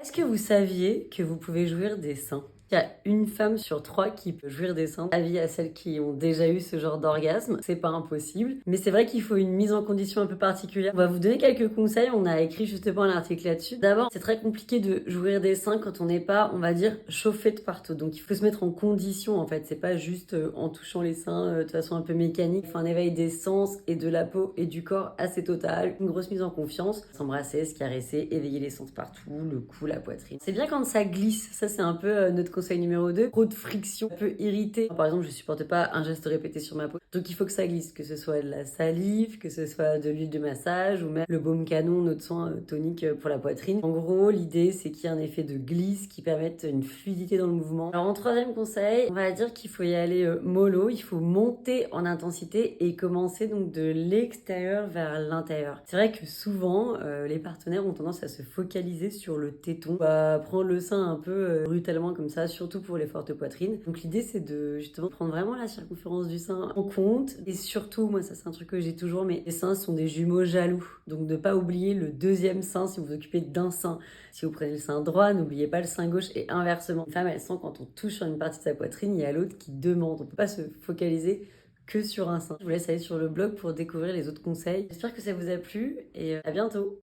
Est-ce que vous saviez que vous pouvez jouir des seins? Il y a une femme sur 3 qui peut jouir des seins. Avis à celles qui ont déjà eu ce genre d'orgasme, c'est pas impossible. Mais c'est vrai qu'il faut une mise en condition un peu particulière. On va vous donner quelques conseils, on a écrit justement un article là-dessus. D'abord, c'est très compliqué de jouir des seins quand on n'est pas, on va dire, chauffé de partout. Donc il faut se mettre en condition en fait, c'est pas juste en touchant les seins de façon un peu mécanique. Il faut un éveil des sens et de la peau et du corps assez total, une grosse mise en confiance, s'embrasser, se caresser, éveiller les sens partout, le cou, la poitrine. C'est bien quand ça glisse, ça c'est un peu notre conseil numéro 2. Trop de friction peut irriter. Par exemple, je supporte pas un geste répété sur ma peau. Donc il faut que ça glisse, que ce soit de la salive, que ce soit de l'huile de massage ou même le baume canon, notre soin tonique pour la poitrine. En gros, l'idée c'est qu'il y ait un effet de glisse qui permette une fluidité dans le mouvement. Alors en troisième conseil, on va dire qu'il faut y aller mollo, il faut monter en intensité et commencer donc de l'extérieur vers l'intérieur. C'est vrai que souvent, les partenaires ont tendance à se focaliser sur le téton, à prendre le sein un peu brutalement comme ça, surtout pour les fortes poitrines. Donc l'idée c'est de justement prendre vraiment la circonférence du sein en compte et surtout, moi ça c'est un truc que j'ai toujours, mais les seins sont des jumeaux jaloux. Donc ne pas oublier le deuxième sein si vous vous occupez d'un sein. Si vous prenez le sein droit, n'oubliez pas le sein gauche et inversement. Une femme elle sent quand on touche sur une partie de sa poitrine, il y a l'autre qui demande. On peut pas se focaliser que sur un sein. Je vous laisse aller sur le blog pour découvrir les autres conseils. J'espère que ça vous a plu et à bientôt.